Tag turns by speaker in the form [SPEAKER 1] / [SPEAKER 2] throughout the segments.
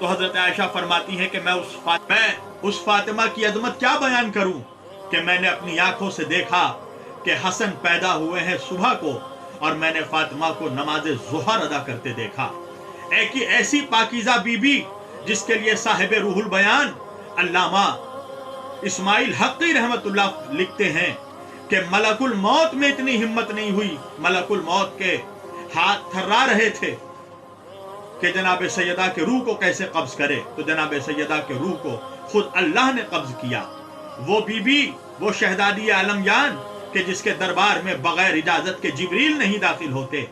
[SPEAKER 1] تو حضرت عائشہ فرماتی ہیں کہ میں اس فاطمہ کی عظمت کیا بیان کروں کہ میں نے اپنی آنکھوں سے دیکھا کہ حسن پیدا ہوئے ہیں صبح کو اور میں نے فاطمہ کو نماز ظہر ادا کرتے دیکھا۔ ایک ایسی پاکیزہ بی بی جس کے لیے صاحب روح البیان علامہ اسماعیل حقی رحمت اللہ لکھتے ہیں کہ ملک الموت میں اتنی ہمت نہیں ہوئی، ملک الموت کے ہاتھ تھرا رہے تھے کہ جناب سیدہ کے روح کو کیسے قبض کرے، تو جناب سیدہ کے روح کو خود اللہ نے قبض کیا۔ وہ بی بی، وہ شہزادی عالم جان کہ جس کے دربار میں بغیر اجازت کے جبریل نہیں داخل ہوتے،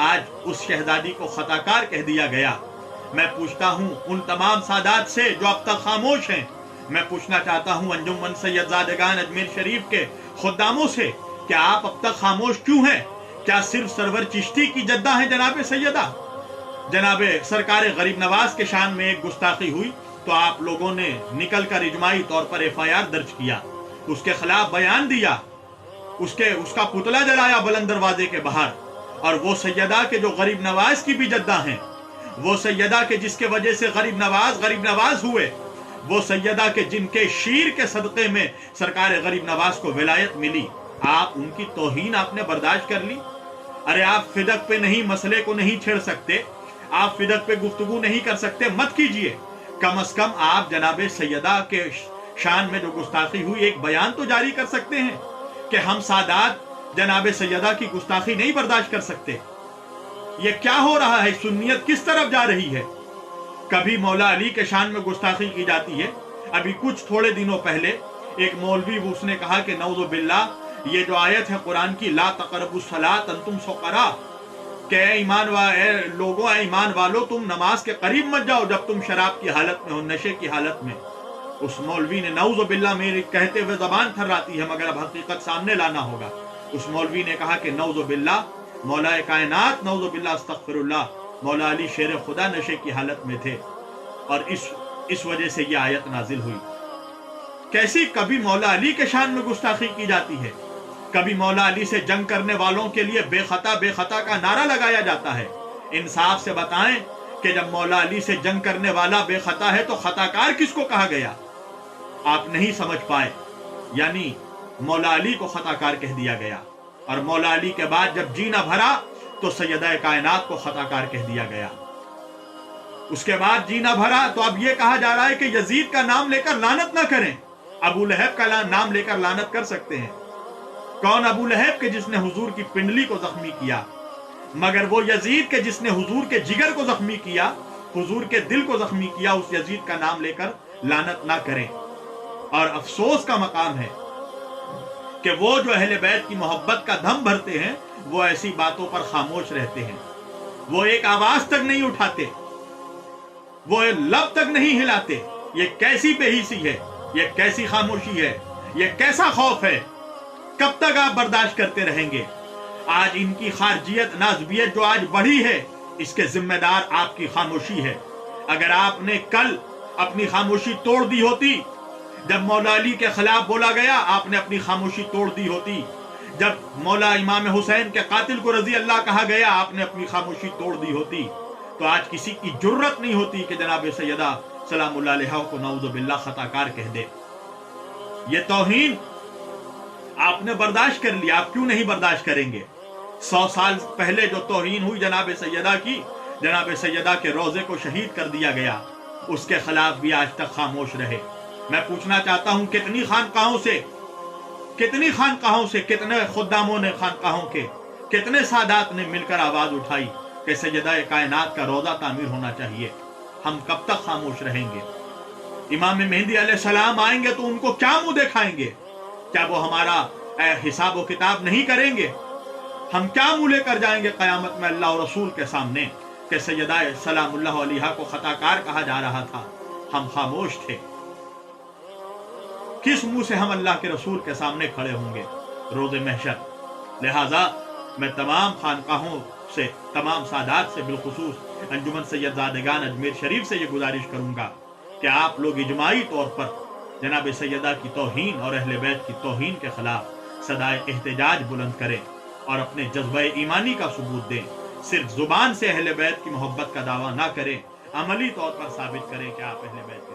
[SPEAKER 1] آج اس شہزادی کو خطا کار کہہ دیا گیا۔ میں پوچھتا ہوں ان تمام سادات سے جو اب تک خاموش ہیں، میں پوچھنا چاہتا ہوں انجمن سید زادگان اجمیر شریف کے خداموں سے کہ آپ اب تک خاموش کیوں ہیں؟ کیا صرف سرور چشتی کی جدہ ہے جناب سیدہ؟ جناب سرکار غریب نواز کے شان میں ایک گستاخی ہوئی تو آپ لوگوں نے نکل کر اجماعی طور پر FIR درج کیا، اس کے خلاف بیان دیا، اس کا پتلا جلایا بلند دروازے کے باہر۔ اور وہ سیدہ کے جو غریب نواز کی بھی جدہ ہیں، وہ سیدہ کے جس کے وجہ سے غریب نواز ہوئے، وہ سیدہ کے جن کے شیر کے صدقے میں سرکار غریب نواز کو ولایت ملی، آپ ان کی توہین آپ نے برداشت کر لی؟ ارے آپ فدق پہ نہیں، مسئلے کو نہیں چھیڑ سکتے، آپ فدق پہ گفتگو نہیں کر سکتے، مت کیجئے۔ کم از کم آپ جناب سیدہ کے شان میں جو گستاخی ہوئی ایک بیان تو جاری کر سکتے ہیں کہ ہم سادات جناب سیدہ کی گستاخی نہیں برداشت کر سکتے۔ یہ کیا ہو رہا ہے؟ سنیت کس طرف جا رہی ہے؟ کبھی مولا علی کے شان میں گستاخی کی جاتی ہے۔ ابھی کچھ تھوڑے دنوں پہلے ایک مولوی اس نے کہا کہ نعوذ باللہ یہ جو آیت ہے قرآن کی لا تقربوا الصلاۃ انتم سکراء، کہ اے ایمان والو تم نماز کے قریب مت جاؤ جب تم شراب کی حالت میں ہو، نشے کی حالت میں۔ اس مولوی نے نعوذ باللہ میری کہتے ہوئے زبان تھراتی ہے مگر اب حقیقت سامنے لانا ہوگا، اس مولوی نے کہا کہ نعوذ باللہ مولا کائنات، نعوذ باللہ استغفر اللہ، مولا علی شیر خدا نشے کی حالت میں تھے اور اس وجہ سے یہ آیت نازل ہوئی۔ کیسی کبھی مولا علی کے شان میں گستاخی کی جاتی ہے، کبھی مولا علی سے جنگ کرنے والوں کے لیے بے خطا کا نعرہ لگایا جاتا ہے۔ انصاف سے بتائیں کہ جب مولا علی سے جنگ کرنے والا بے خطا ہے تو خطا کار کس کو کہا گیا؟ آپ نہیں سمجھ پائے، یعنی مولا علی کو خطا کار کہہ دیا گیا، اور مولا علی کے بعد جب جینا بھرا تو سیدہ کائنات کو خطا کار کہہ دیا گیا۔ اس کے بعد جینا بھرا تو اب یہ کہا جا رہا ہے کہ یزید کا نام لے کر لعنت نہ کریں۔ ابو لہب کا نام لے کر لعنت کر سکتے ہیں؟ کون ابو لہب کے جس نے حضور کی پنڈلی کو زخمی کیا، مگر وہ یزید کے جس نے حضور کے جگر کو زخمی کیا، حضور کے دل کو زخمی کیا، اس یزید کا نام لے کر لعنت نہ کریں۔ اور افسوس کا مقام ہے کہ وہ جو اہل بیت کی محبت کا دم بھرتے ہیں وہ ایسی باتوں پر خاموش رہتے ہیں، وہ ایک آواز تک نہیں اٹھاتے، وہ لب تک نہیں ہلاتے۔ یہ کیسی بے حسی ہے، یہ کیسی خاموشی ہے، یہ کیسا خوف ہے؟ کب تک آپ برداشت کرتے رہیں گے؟ آج ان کی خارجیت نازبیت جو آج بڑھی ہے، اس کے ذمہ دار آپ کی خاموشی ہے۔ اگر آپ نے کل اپنی خاموشی توڑ دی ہوتی، جب مولا علی کے خلاف بولا گیا آپ نے اپنی خاموشی توڑ دی ہوتی، جب مولا امام حسین کے قاتل کو رضی اللہ کہا گیا آپ نے اپنی خاموشی توڑ دی ہوتی، تو آج کسی کی جرت نہیں ہوتی کہ جناب سیدہ سلام اللہ علیہ کو نعوذ باللہ خطا کار کہہ دے۔ یہ توہین آپ نے برداشت کر لیا، آپ کیوں نہیں برداشت کریں گے؟ 100 سال پہلے جو توہین ہوئی جناب سیدہ کی، جناب سیدہ کے روزے کو شہید کر دیا گیا، اس کے خلاف بھی آج تک خاموش رہے۔ میں پوچھنا چاہتا ہوں کتنی خانقاہوں سے کتنے خداموں نے خانقاہوں کے کتنے سادات نے مل کر آواز اٹھائی کہ سیدہ کائنات کا روزہ تعمیر ہونا چاہیے۔ ہم کب تک خاموش رہیں گے؟ امام مہدی علیہ السلام آئیں گے تو ان کو کیا منہ دکھائیں گے؟ کیا وہ ہمارا حساب و کتاب نہیں کریں گے؟ ہم کیا منہ لے کر جائیں گے قیامت میں اللہ اور رسول کے سامنے کہ سیدہ سلام اللہ علیہ کو خطا کار کہا جا رہا تھا؟ ہم خاموش تھے۔ کس منہ سے ہم اللہ کے رسول کے سامنے کھڑے ہوں گے روز محشر؟ لہٰذا میں تمام خانقاہوں سے، تمام سادات سے، بالخصوص انجمن سید زادگان اجمیر شریف سے یہ گزارش کروں گا کہ آپ لوگ اجماعی طور پر جناب سیدہ کی توہین اور اہل بیت کی توہین کے خلاف صدائے احتجاج بلند کریں اور اپنے جذبہ ایمانی کا ثبوت دیں۔ صرف زبان سے اہل بیت کی محبت کا دعویٰ نہ کریں، عملی طور پر ثابت کریں کہ آپ اہل بیت کے